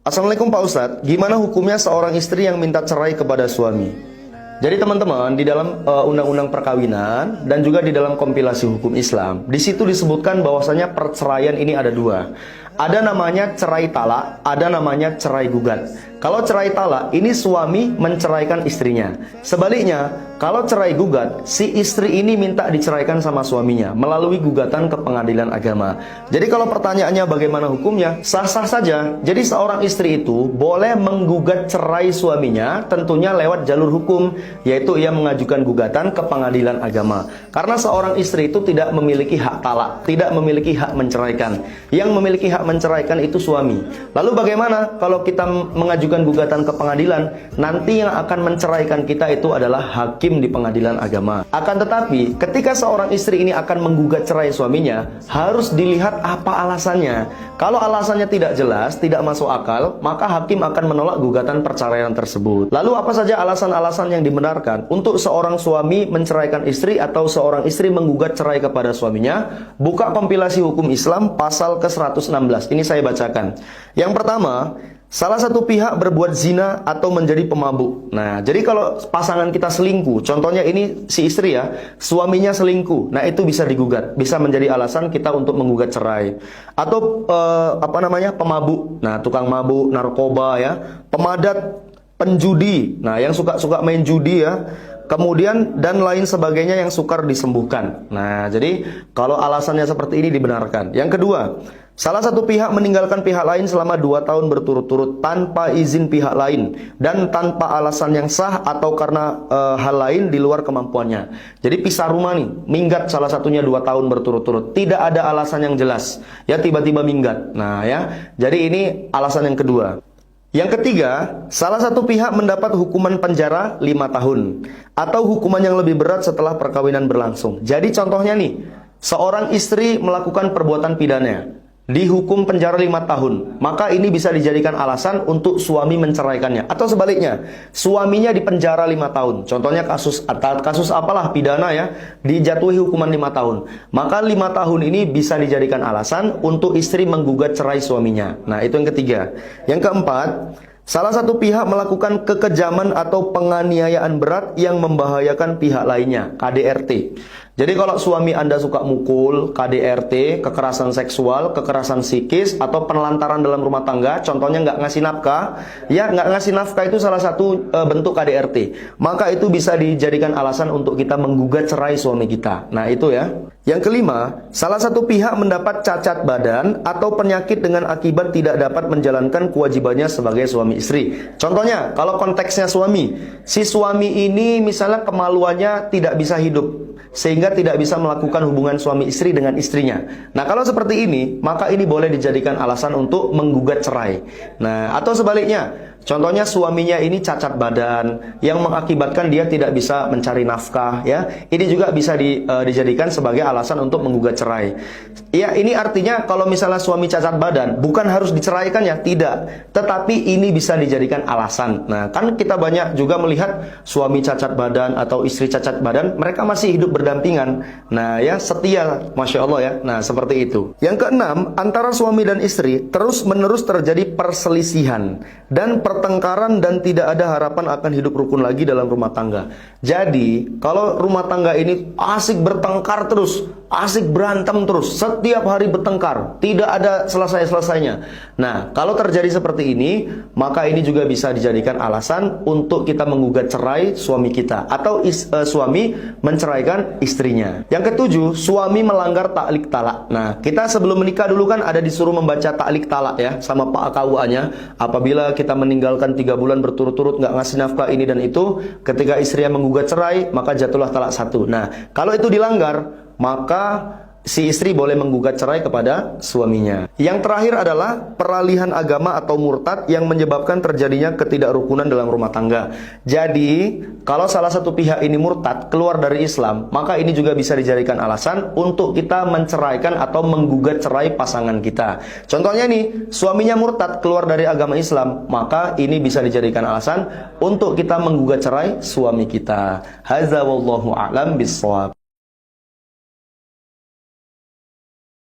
Assalamualaikum Pak Ustadz, gimana hukumnya seorang istri yang minta cerai kepada suami? Jadi teman-teman, di dalam undang-undang perkawinan dan juga di dalam kompilasi hukum Islam, di situ disebutkan bahwasanya perceraian ini ada dua. Ada namanya cerai talak, ada namanya cerai gugat. Kalau cerai talak, ini suami menceraikan istrinya. Sebaliknya, kalau cerai gugat, si istri ini minta diceraikan sama suaminya melalui gugatan ke pengadilan agama. Jadi kalau pertanyaannya bagaimana hukumnya, sah-sah saja. Jadi seorang istri itu boleh menggugat cerai suaminya, tentunya lewat jalur hukum, yaitu ia mengajukan gugatan ke pengadilan agama. Karena seorang istri itu tidak memiliki hak talak, tidak memiliki hak menceraikan. Yang memiliki hak menceraikan itu suami. Lalu bagaimana kalau kita mengajukan gugatan ke pengadilan? Nanti yang akan menceraikan kita itu adalah hakim di pengadilan agama. Akan tetapi, ketika seorang istri ini akan menggugat cerai suaminya, harus dilihat apa alasannya. Kalau alasannya tidak jelas, tidak masuk akal, maka hakim akan menolak gugatan perceraian tersebut. Lalu apa saja alasan-alasan yang dibenarkan untuk seorang suami menceraikan istri atau seorang istri menggugat cerai kepada suaminya? Buka kompilasi hukum Islam pasal ke-116. Ini saya bacakan. Yang pertama, salah satu pihak berbuat zina atau menjadi pemabuk. Nah, jadi kalau pasangan kita selingkuh, contohnya ini si istri ya, suaminya selingkuh. Nah, itu bisa digugat, bisa menjadi alasan kita untuk menggugat cerai. Atau pemabuk. Nah, tukang mabuk, narkoba ya, pemadat, penjudi. Nah, yang suka main judi ya. Kemudian dan lain sebagainya yang sukar disembuhkan. Nah, jadi kalau alasannya seperti ini dibenarkan. Yang kedua, salah satu pihak meninggalkan pihak lain selama 2 tahun berturut-turut tanpa izin pihak lain dan tanpa alasan yang sah atau karena hal lain di luar kemampuannya. Jadi pisah rumah nih, minggat salah satunya 2 tahun berturut-turut. Tidak ada alasan yang jelas. Ya tiba-tiba minggat. Nah ya, jadi ini alasan yang kedua. Yang ketiga, salah satu pihak mendapat hukuman penjara 5 tahun atau hukuman yang lebih berat setelah perkawinan berlangsung. Jadi contohnya nih, seorang istri melakukan perbuatan pidana, dihukum penjara 5 tahun, maka ini bisa dijadikan alasan untuk suami menceraikannya. Atau sebaliknya, suaminya dipenjara 5 tahun. Contohnya kasus apalah pidana ya, dijatuhi hukuman 5 tahun. Maka 5 tahun ini bisa dijadikan alasan untuk istri menggugat cerai suaminya. Nah, itu yang ketiga. Yang keempat, salah satu pihak melakukan kekejaman atau penganiayaan berat yang membahayakan pihak lainnya, KDRT. Jadi kalau suami Anda suka mukul, KDRT, kekerasan seksual, kekerasan psikis, atau penelantaran dalam rumah tangga, contohnya nggak ngasih nafkah, ya nggak ngasih nafkah itu salah satu bentuk KDRT. Maka itu bisa dijadikan alasan untuk kita menggugat cerai suami kita. Nah itu ya. Yang kelima, salah satu pihak mendapat cacat badan atau penyakit dengan akibat tidak dapat menjalankan kewajibannya sebagai suami istri. Contohnya, kalau konteksnya suami, si suami ini misalnya kemaluannya tidak bisa hidup, sehingga tidak bisa melakukan hubungan suami istri dengan istrinya. Nah, kalau seperti ini, maka ini boleh dijadikan alasan untuk menggugat cerai. Nah, atau sebaliknya, contohnya suaminya ini cacat badan yang mengakibatkan dia tidak bisa mencari nafkah ya. Ini juga bisa dijadikan sebagai alasan untuk menggugat cerai. Ya, ini artinya kalau misalnya suami cacat badan bukan harus diceraikan ya, tidak. Tetapi ini bisa dijadikan alasan. Nah, kan kita banyak juga melihat suami cacat badan atau istri cacat badan, mereka masih hidup berdampingan. Nah, ya setia, Masya Allah ya. Nah, seperti itu. Yang keenam, antara suami dan istri terus-menerus terjadi perselisihan dan pertengkaran dan tidak ada harapan akan hidup rukun lagi dalam rumah tangga. Jadi, kalau rumah tangga ini asik bertengkar terus, asik berantem terus, setiap hari bertengkar, tidak ada selesai-selesainya. Nah, kalau terjadi seperti ini, maka ini juga bisa dijadikan alasan untuk kita menggugat cerai suami kita atau suami menceraikan istrinya. Yang ketujuh, suami melanggar taklik talak. Nah, kita sebelum menikah dulu kan ada disuruh membaca taklik talak ya sama Pak KUA-nya. Apabila kita meninggalkan 3 bulan berturut-turut nggak ngasih nafkah ini dan itu, ketika istrinya menggugat cerai, maka jatuhlah talak 1. Nah, kalau itu dilanggar, maka si istri boleh menggugat cerai kepada suaminya. Yang terakhir adalah peralihan agama atau murtad yang menyebabkan terjadinya ketidakrukunan dalam rumah tangga. Jadi, kalau salah satu pihak ini murtad, keluar dari Islam, maka ini juga bisa dijadikan alasan untuk kita menceraikan atau menggugat cerai pasangan kita. Contohnya nih, suaminya murtad, keluar dari agama Islam, maka ini bisa dijadikan alasan untuk kita menggugat cerai suami kita. Hadza wallahu a'lam bishawab.